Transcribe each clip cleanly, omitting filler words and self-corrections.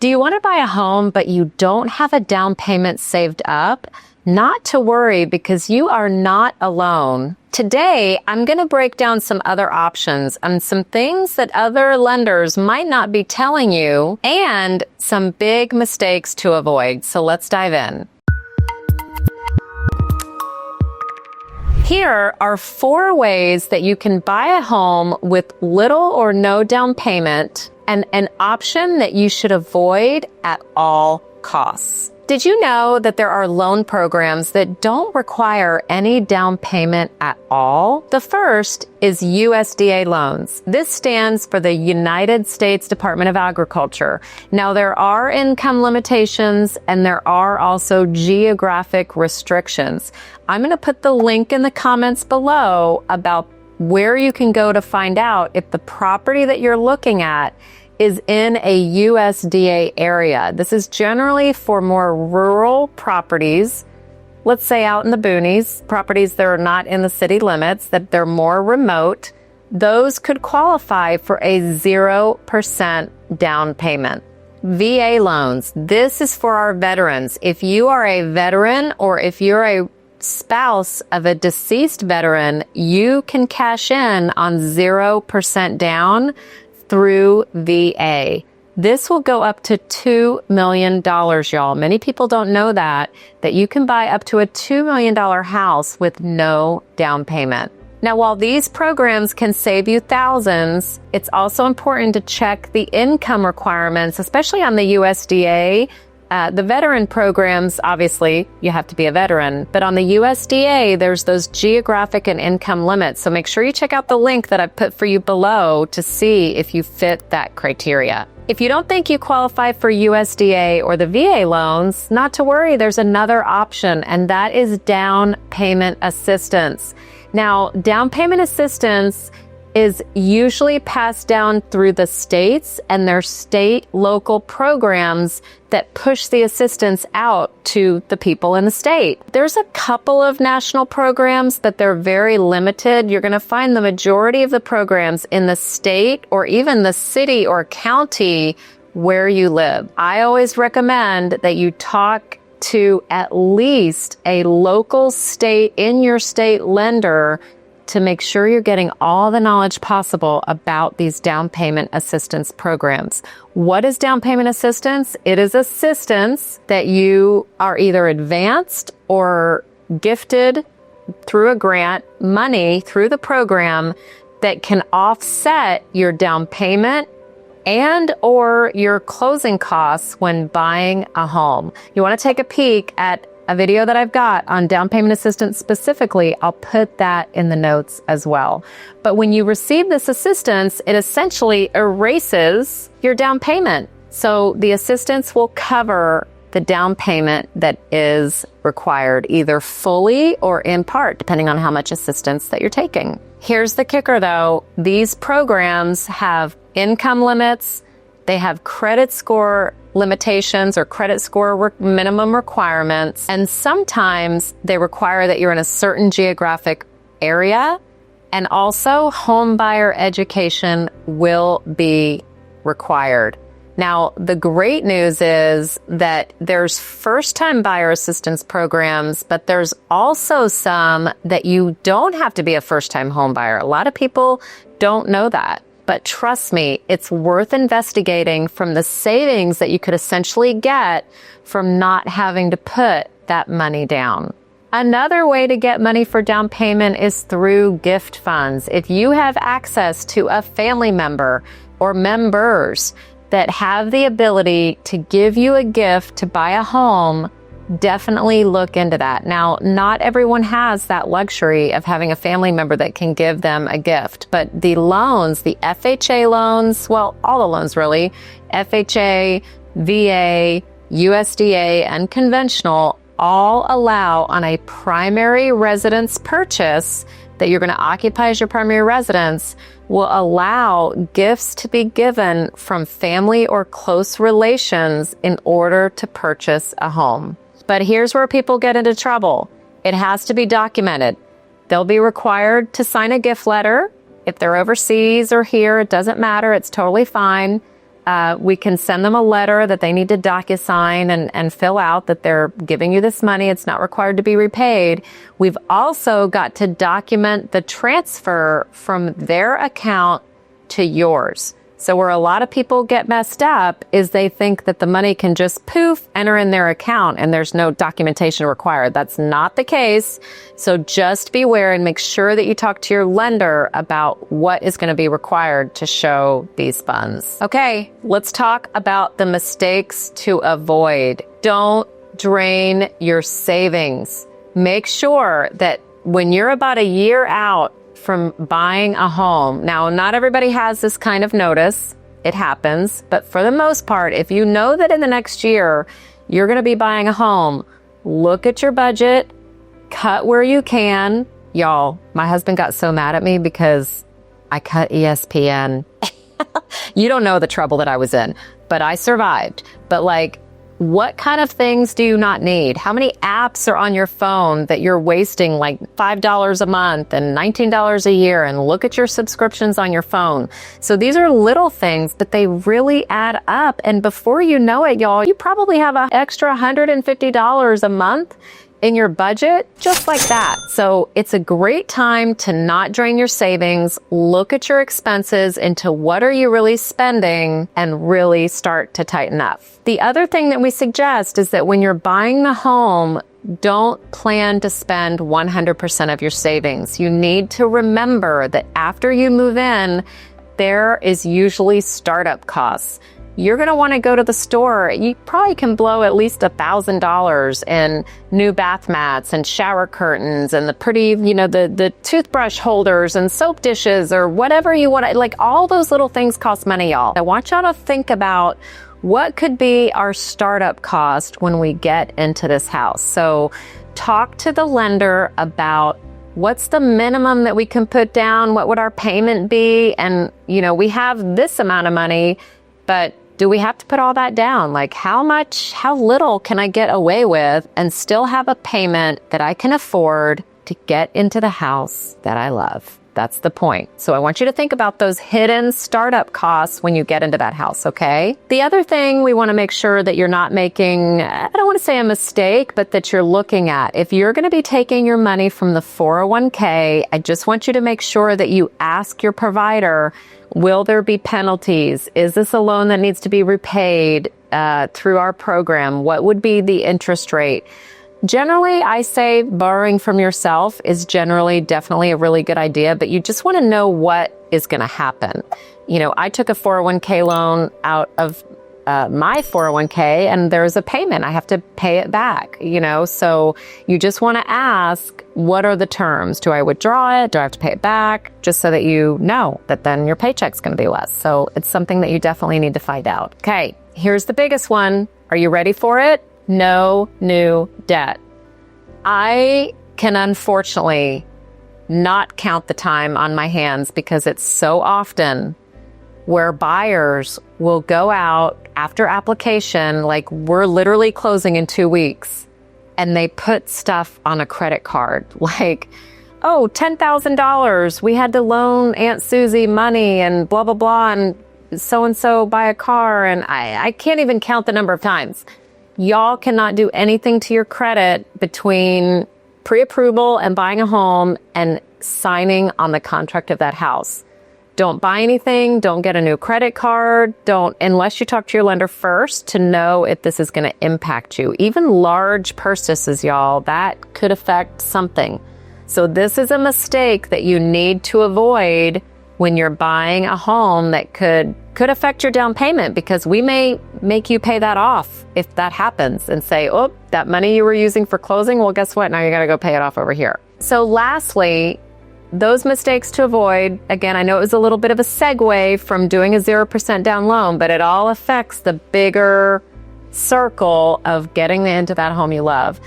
Do you want to buy a home, but you don't have a down payment saved up? Not to worry, because you are not alone. Today, I'm going to break down some other options and some things that other lenders might not be telling you, and some big mistakes to avoid. So let's dive in. Here are 4 ways that you can buy a home with little or no down payment, and an option that you should avoid at all costs. Did you know that there are loan programs that don't require any down payment at all? The first is USDA loans. This stands for the United States Department of Agriculture. Now, there are income limitations and there are also geographic restrictions. I'm going to put the link in the comments below about where you can go to find out if the property that you're looking at is in a USDA area. This is generally for more rural properties, let's say out in the boonies, properties that are not in the city limits, that they're more remote. Those could qualify for a 0% down payment. VA loans. This is for our veterans. If you are a veteran or if you're a spouse of a deceased veteran, you can cash in on 0% down through VA. This will go up to $2 million, y'all. Many people don't know that you can buy up to a $2 million house with no down payment. Now, while these programs can save you thousands, it's also important to check the income requirements, especially on the USDA. The veteran programs, obviously, you have to be a veteran. But on the USDA, there's those geographic and income limits. So make sure you check out the link that I've put for you below to see if you fit that criteria. If you don't think you qualify for USDA or the VA loans, not to worry, there's another option, and that is down payment assistance. Now, down payment assistance is usually passed down through the states and their state local programs that push the assistance out to the people in the state. There's a couple of national programs, but they're very limited. You're going to find the majority of the programs in the state or even the city or county where you live. I always recommend that you talk to at least a local state in your state lender to make sure you're getting all the knowledge possible about these down payment assistance programs. What is down payment assistance? It is assistance that you are either advanced or gifted through a grant money through the program that can offset your down payment and or your closing costs when buying a home. You want to take a peek at a video that I've got on down payment assistance specifically. I'll put that in the notes as well. But when you receive this assistance, it essentially erases your down payment. So the assistance will cover the down payment that is required, either fully or in part, depending on how much assistance that you're taking. Here's the kicker though. These programs have income limits. They have credit score limitations or credit score minimum requirements. And sometimes they require that you're in a certain geographic area. And also home buyer education will be required. Now, the great news is that there's first-time buyer assistance programs, but there's also some that you don't have to be a first-time home buyer. A lot of people don't know that. But trust me, it's worth investigating from the savings that you could essentially get from not having to put that money down. Another way to get money for down payment is through gift funds. If you have access to a family member or members that have the ability to give you a gift to buy a home, definitely look into that. Now, not everyone has that luxury of having a family member that can give them a gift, but the loans, the FHA loans, well, all the loans really, FHA, VA, USDA, and conventional all allow on a primary residence purchase that you're going to occupy as your primary residence, will allow gifts to be given from family or close relations in order to purchase a home. But here's where people get into trouble. It has to be documented. They'll be required to sign a gift letter. If they're overseas or here, it doesn't matter. It's totally fine. We can send them a letter that they need to DocuSign and fill out that they're giving you this money. It's not required to be repaid. We've also got to document the transfer from their account to yours. So where a lot of people get messed up is they think that the money can just poof, enter in their account and there's no documentation required. That's not the case. So just beware and make sure that you talk to your lender about what is going to be required to show these funds. Okay, let's talk about the mistakes to avoid. Don't drain your savings. Make sure that when you're about a year out from buying a home. Now, not everybody has this kind of notice. It happens. But for the most part, if you know that in the next year you're going to be buying a home, look at your budget, cut where you can. Y'all, my husband got so mad at me because I cut ESPN. You don't know the trouble that I was in, but I survived. But what kind of things do you not need? How many apps are on your phone that you're wasting like $5 a month and $19 a year? And look at your subscriptions on your phone. So these are little things, but they really add up. And before you know it, y'all, you probably have an extra $150 a month in your budget, just like that. So it's a great time to not drain your savings, look at your expenses into what are you really spending and really start to tighten up. The other thing that we suggest is that when you're buying the home, don't plan to spend 100% of your savings. You need to remember that after you move in, there is usually startup costs. You're going to want to go to the store. You probably can blow at least $1,000 in new bath mats and shower curtains and the pretty, the toothbrush holders and soap dishes or whatever you want. Like all those little things cost money, y'all. I want y'all to think about what could be our startup cost when we get into this house. So talk to the lender about what's the minimum that we can put down? What would our payment be? And, we have this amount of money, but do we have to put all that down? Like how little can I get away with and still have a payment that I can afford to get into the house that I love? That's the point. So I want you to think about those hidden startup costs when you get into that house, okay? The other thing we want to make sure that you're not making, I don't want to say a mistake, but that you're looking at. If you're going to be taking your money from the 401k, I just want you to make sure that you ask your provider, will there be penalties? Is this a loan that needs to be repaid through our program? What would be the interest rate? Generally, I say borrowing from yourself is definitely a really good idea, but you just want to know what is going to happen. I took a 401k loan out of my 401k and there's a payment. I have to pay it back, so you just want to ask, what are the terms? Do I withdraw it? Do I have to pay it back? Just so that you know that then your paycheck's going to be less. So it's something that you definitely need to find out. Okay, here's the biggest one. Are you ready for it? No new debt. I can unfortunately not count the time on my hands because it's so often where buyers will go out after application, like we're literally closing in 2 weeks, and they put stuff on a credit card like, oh, $10,000. We had to loan Aunt Susie money and blah, blah, blah, and so buy a car. And I can't even count the number of times. Y'all cannot do anything to your credit between pre-approval and buying a home and signing on the contract of that house. Don't buy anything. Don't get a new credit card. Unless you talk to your lender first to know if this is going to impact you. Even large purchases, y'all, that could affect something. So this is a mistake that you need to avoid when you're buying a home that could affect your down payment, because we may make you pay that off if that happens and say, oh, that money you were using for closing, well, guess what? Now you got to go pay it off over here. So lastly, those mistakes to avoid, again, I know it was a little bit of a segue from doing a 0% down loan, but it all affects the bigger circle of getting into that home you love.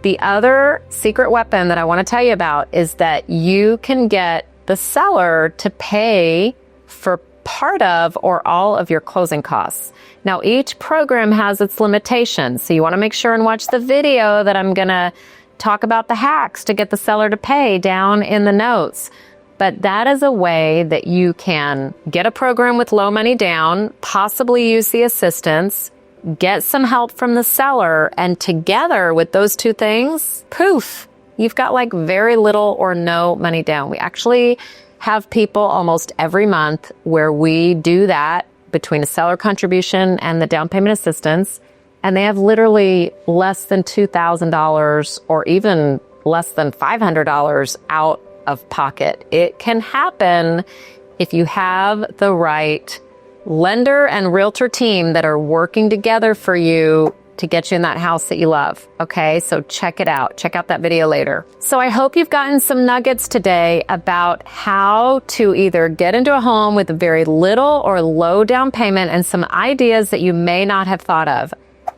The other secret weapon that I want to tell you about is that you can get the seller to pay for part of or all of your closing costs. Now, each program has its limitations, so you want to make sure and watch the video that I'm going to talk about the hacks to get the seller to pay down in the notes. But that is a way that you can get a program with low money down, possibly use the assistance, get some help from the seller, and together with those two things, poof, you've got like very little or no money down. We actually have people almost every month where we do that between a seller contribution and the down payment assistance, and they have literally less than $2,000 or even less than $500 out of pocket. It can happen if you have the right lender and realtor team that are working together for you to get you in that house that you love. Okay, so check it out. Check out that video later. So I hope you've gotten some nuggets today about how to either get into a home with very little or low down payment and some ideas that you may not have thought of.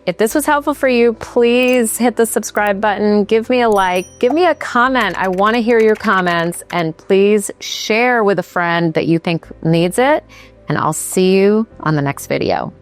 If this was helpful for you, please hit the subscribe button, give me a like, give me a comment. I want to hear your comments, and please share with a friend that you think needs it. And I'll see you on the next video.